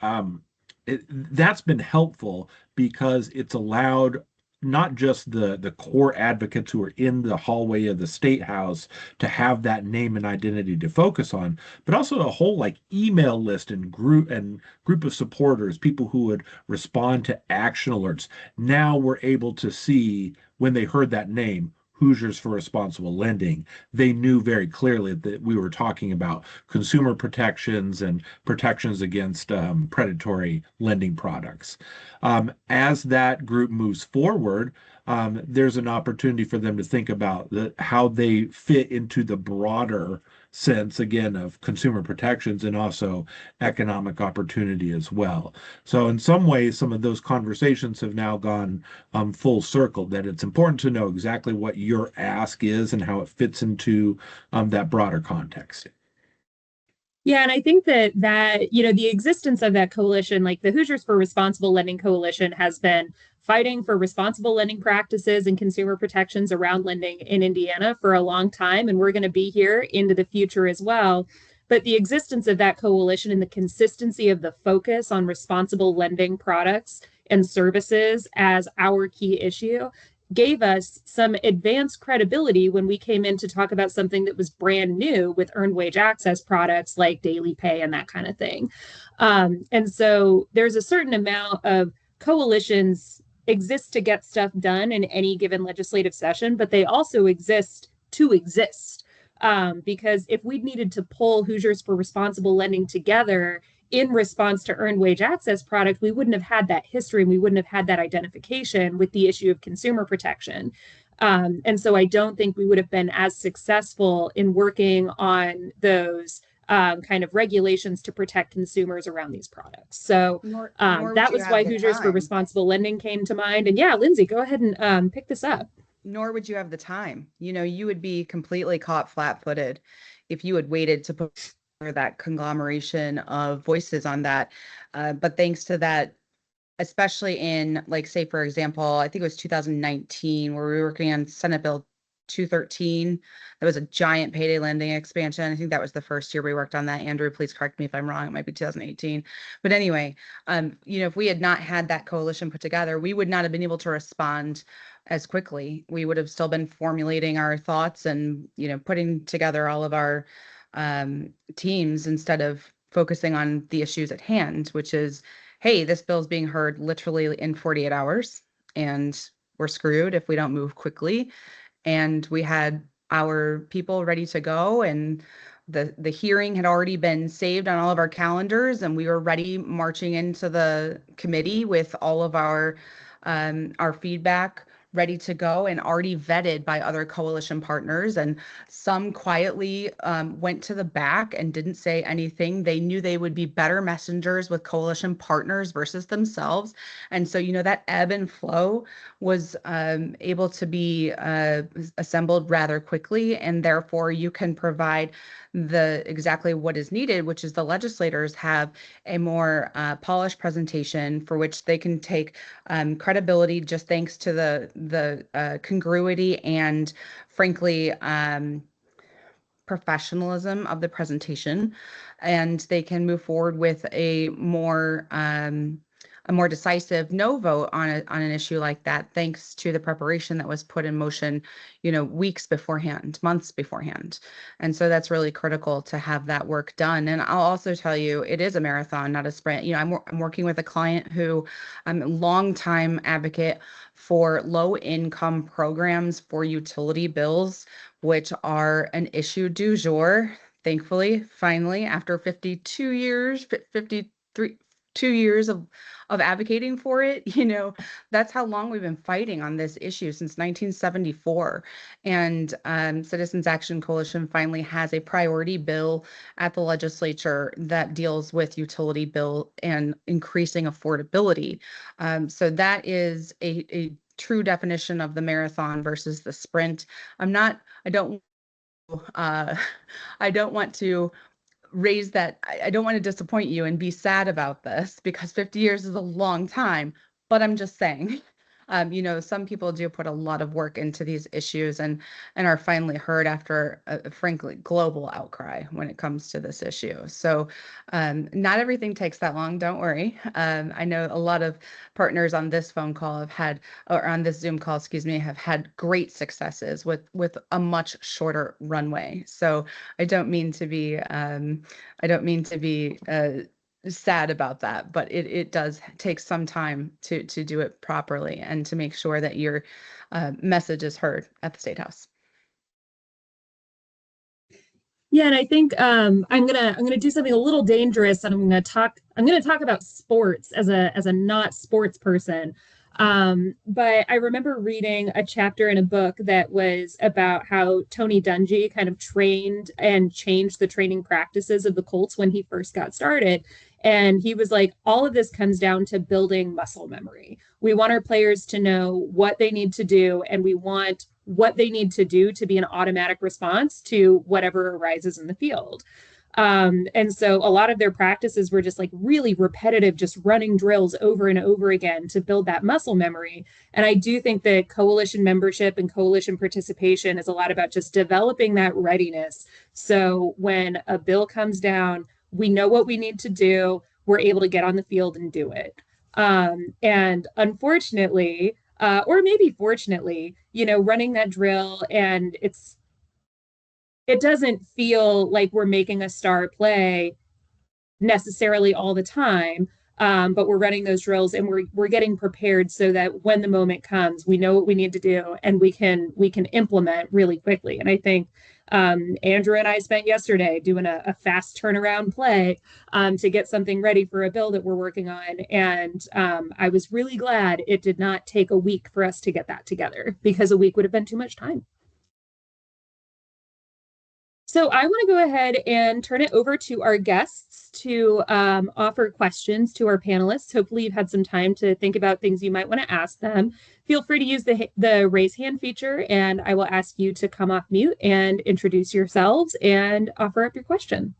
that's been helpful because it's allowed not just the core advocates who are in the hallway of the state house to have that name and identity to focus on, but also a whole like email list and group of supporters, people who would respond to action alerts. Now we're able to see when they heard that name, Hoosiers for Responsible Lending, they knew very clearly that we were talking about consumer protections and protections against predatory lending products. As that group moves forward, there's an opportunity for them to think about how they fit into the broader sense, again, of consumer protections and also economic opportunity as well. So, in some ways, some of those conversations have now gone full circle, that it's important to know exactly what your ask is and how it fits into that broader context. Yeah, and I think that the existence of that coalition, like the Hoosiers for Responsible Lending Coalition, has been fighting for responsible lending practices and consumer protections around lending in Indiana for a long time, and we're going to be here into the future as well. But the existence of that coalition and the consistency of the focus on responsible lending products and services as our key issue gave us some advanced credibility when we came in to talk about something that was brand new with earned wage access products like daily pay and that kind of thing. And so there's a certain amount of coalitions exist to get stuff done in any given legislative session, but they also exist to exist. Because if we needed to pull Hoosiers for Responsible Lending together in response to earned wage access product, we wouldn't have had that history and we wouldn't have had that identification with the issue of consumer protection. And so I don't think we would have been as successful in working on those kind of regulations to protect consumers around these products. So that was why Hoosiers for Responsible Lending came to mind. And yeah, Lindsay, go ahead and pick this up. Nor would you have the time. You would be completely caught flat-footed if you had waited to put that conglomeration of voices on that. But thanks to that, especially in, like, say, for example, I think it was 2019 where we were working on Senate Bill 213. That was a giant payday lending expansion. I think that was the first year we worked on that. Andrew, please correct me if I'm wrong. It might be 2018. But anyway, if we had not had that coalition put together, we would not have been able to respond as quickly. We would have still been formulating our thoughts and, putting together all of our teams instead of focusing on the issues at hand, which is, hey, this bill is being heard literally in 48 hours and we're screwed if we don't move quickly. And we had our people ready to go, and the hearing had already been saved on all of our calendars, and we were ready marching into the committee with all of our feedback ready to go and already vetted by other coalition partners. And some quietly went to the back and didn't say anything. They knew they would be better messengers with coalition partners versus themselves. And so, that ebb and flow was able to be assembled rather quickly. And therefore, you can provide exactly what is needed, which is the legislators have a more polished presentation for which they can take credibility just thanks to the congruity and, frankly, professionalism of the presentation, and they can move forward with a more a more decisive no vote on an issue like that, thanks to the preparation that was put in motion, weeks beforehand, months beforehand. And so that's really critical to have that work done. And I'll also tell you, it is a marathon, not a sprint. I'm working with a client who I'm a longtime advocate for low income programs for utility bills, which are an issue du jour. Thankfully, finally, after 52 years, 53, 2 years of advocating for it, that's how long we've been fighting on this issue, since 1974. And Citizens Action Coalition finally has a priority bill at the legislature that deals with utility bill and increasing affordability. So that is a true definition of the marathon versus the sprint. I don't uh, I don't want to raise that. I don't want to disappoint you and be sad about this, because 50 years is a long time, but I'm just saying, some people do put a lot of work into these issues and are finally heard after a frankly global outcry when it comes to this issue. So not everything takes that long, don't worry. I know a lot of partners on this phone call or on this Zoom call, excuse me, have had great successes with a much shorter runway. So I don't mean to be sad about that, but it does take some time to do it properly and to make sure that your message is heard at the State House. Yeah, and I think I'm gonna do something a little dangerous, and I'm gonna talk about sports as a not sports person. But I remember reading a chapter in a book that was about how Tony Dungy kind of trained and changed the training practices of the Colts when he first got started. And he was like, all of this comes down to building muscle memory. We want our players to know what they need to do, and we want what they need to do to be an automatic response to whatever arises in the field. And so a lot of their practices were just like really repetitive, just running drills over and over again to build that muscle memory. And I do think that coalition membership and coalition participation is a lot about just developing that readiness. So when a bill comes down, we know what we need to do. We're able to get on the field and do it. And unfortunately, or maybe fortunately, running that drill, and it doesn't feel like we're making a star play necessarily all the time. But we're running those drills, and we're getting prepared so that when the moment comes, we know what we need to do, and we can implement really quickly. And I think Andrew and I spent yesterday doing a fast turnaround play to get something ready for a bill that we're working on. And I was really glad it did not take a week for us to get that together, because a week would have been too much time. So I want to go ahead and turn it over to our guests to offer questions to our panelists. Hopefully you've had some time to think about things you might want to ask them. Feel free to use the raise hand feature, and I will ask you to come off mute and introduce yourselves and offer up your question.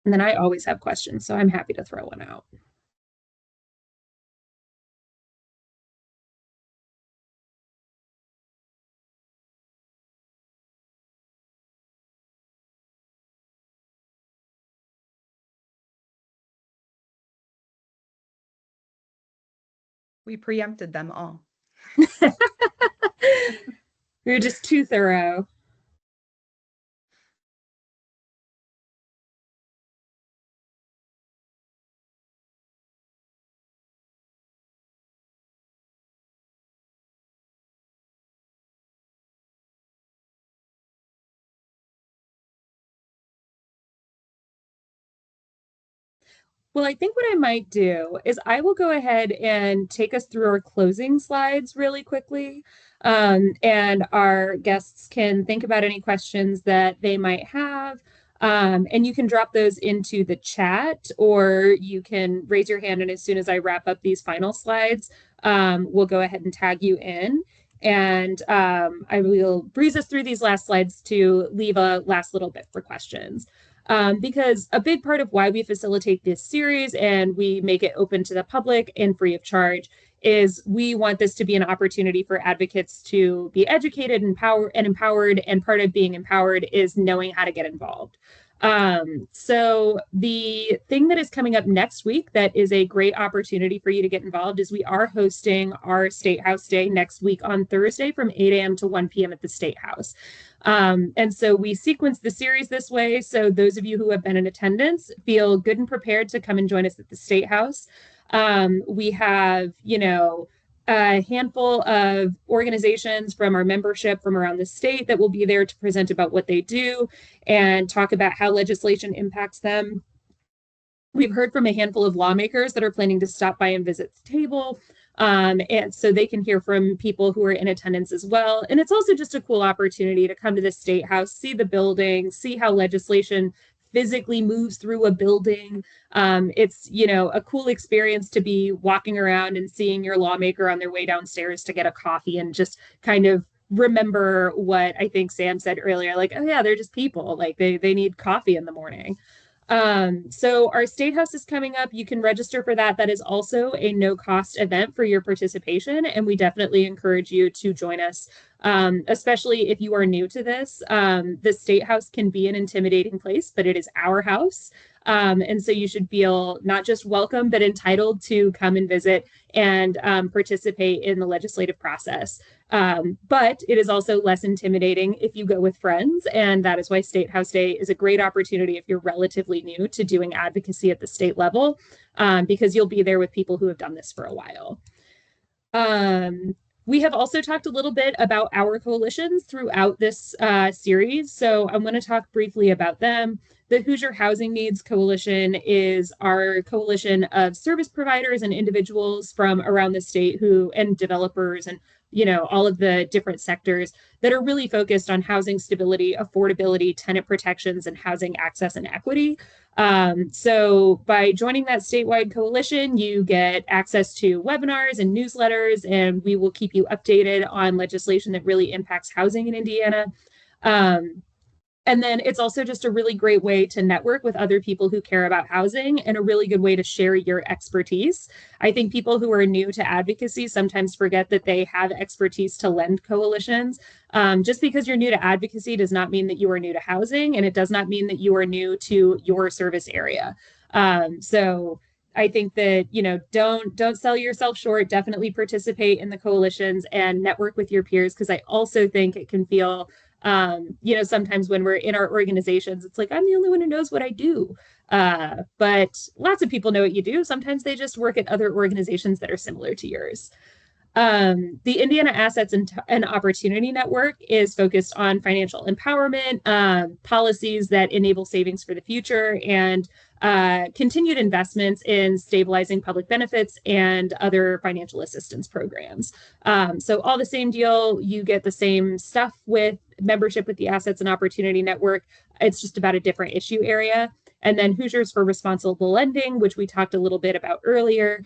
And then I always have questions, so I'm happy to throw one out. We preempted them all. You're just too thorough. Well, I think what I might do is I will go ahead and take us through our closing slides really quickly. And our guests can think about any questions that they might have. And you can drop those into the chat, or you can raise your hand. And as soon as I wrap up these final slides, we'll go ahead and tag you in. And I will breeze us through these last slides to leave a last little bit for questions. because a big part of why we facilitate this series and we make it open to the public and free of charge is we want this to be an opportunity for advocates to be educated and empowered. And part of being empowered is knowing how to get involved. So the thing that is coming up next week that is a great opportunity for you to get involved is we are hosting our State House Day next week on Thursday from 8 a.m. to 1 p.m. at the State House. And so we sequence the series this way. So those of you who have been in attendance feel good and prepared to come and join us at the State House. We have, a handful of organizations from our membership from around the state that will be there to present about what they do and talk about how legislation impacts them. We've heard from a handful of lawmakers that are planning to stop by and visit the table. And so they can hear from people who are in attendance as well. And it's also just a cool opportunity to come to the State House, see the building, see how legislation physically moves through a building. It's, a cool experience to be walking around and seeing your lawmaker on their way downstairs to get a coffee and just kind of remember what I think Sam said earlier, like, oh yeah, they're just people, like they need coffee in the morning. So our State House is coming up. You can register for that. That is also a no-cost event for your participation, and we definitely encourage you to join us, especially if you are new to this. The State House can be an intimidating place, but it is our house. And so you should feel not just welcome, but entitled to come and visit and participate in the legislative process. But it is also less intimidating if you go with friends. And that is why State House Day is a great opportunity if you're relatively new to doing advocacy at the state level, because you'll be there with people who have done this for a while. We have also talked a little bit about our coalitions throughout this series. So I'm going to talk briefly about them. The Hoosier Housing Needs Coalition is our coalition of service providers and individuals from around the state and developers and all of the different sectors that are really focused on housing stability, affordability, tenant protections, and housing access and equity. So by joining that statewide coalition, you get access to webinars and newsletters, and we will keep you updated on legislation that really impacts housing in Indiana. And then it's also just a really great way to network with other people who care about housing and a really good way to share your expertise. I think people who are new to advocacy sometimes forget that they have expertise to lend coalitions. Just because you're new to advocacy does not mean that you are new to housing, and it does not mean that you are new to your service area. So I think that, don't sell yourself short. Definitely participate in the coalitions and network with your peers, because I also think it can feel sometimes when we're in our organizations, it's like, I'm the only one who knows what I do. But lots of people know what you do. Sometimes they just work at other organizations that are similar to yours. The Indiana Assets and Opportunity Network is focused on financial empowerment, policies that enable savings for the future, and continued investments in stabilizing public benefits and other financial assistance programs. So all the same deal, you get the same stuff with membership with the Assets and Opportunity Network. It's just about a different issue area. And then Hoosiers for Responsible Lending, which we talked a little bit about earlier,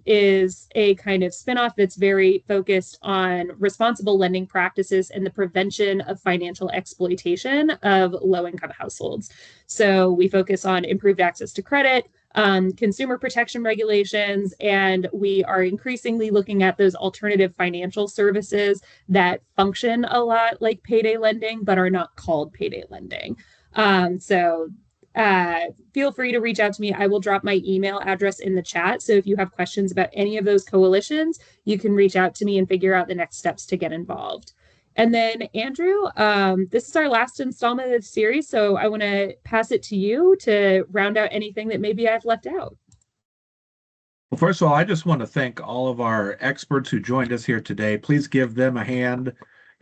is a kind of spinoff that's very focused on responsible lending practices and the prevention of financial exploitation of low-income households. So we focus on improved access to credit, consumer protection regulations, and we are increasingly looking at those alternative financial services that function a lot like payday lending, but are not called payday lending. Feel free to reach out to me. I will drop my email address in the chat. So if you have questions about any of those coalitions, you can reach out to me and figure out the next steps to get involved. And then Andrew, this is our last installment of the series. So I want to pass it to you to round out anything that maybe I've left out. Well, first of all, I just want to thank all of our experts who joined us here today. Please give them a hand.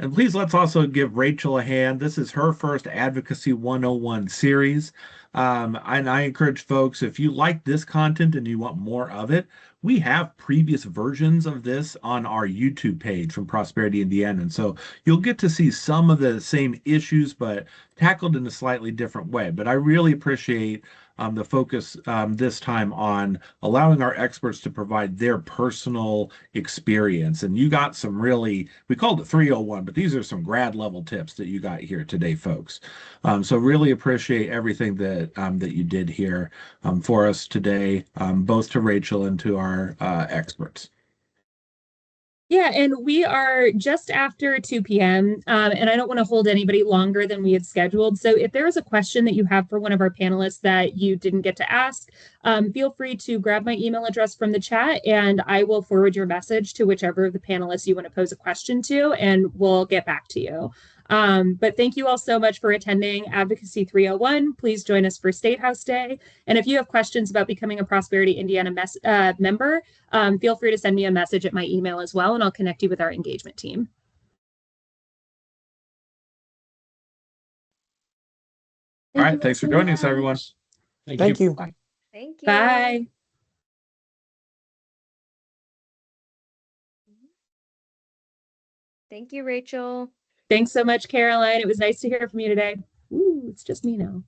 And please let's also give Rachel a hand. This is her first Advocacy 101 series. And I encourage folks, if you like this content and you want more of it, we have previous versions of this on our YouTube page from Prosperity Indiana. And so you'll get to see some of the same issues, but tackled in a slightly different way. But I really appreciate the focus this time on allowing our experts to provide their personal experience. And you got some really, we called it 301, but these are some grad level tips that you got here today, folks. So really appreciate everything that you did here for us today, both to Rachel and to our experts. Yeah, and we are just after 2 p.m. And I don't want to hold anybody longer than we had scheduled. So if there is a question that you have for one of our panelists that you didn't get to ask, feel free to grab my email address from the chat and I will forward your message to whichever of the panelists you want to pose a question to, and we'll get back to you. But thank you all so much for attending Advocacy 301. Please join us for State House Day. And if you have questions about becoming a Prosperity Indiana member, feel free to send me a message at my email as well, and I'll connect you with our engagement team. All right. Thanks for joining us, everyone. Thank you. Thank you. Bye. Thank you, Rachel. Thanks so much, Caroline. It was nice to hear from you today. Ooh, it's just me now.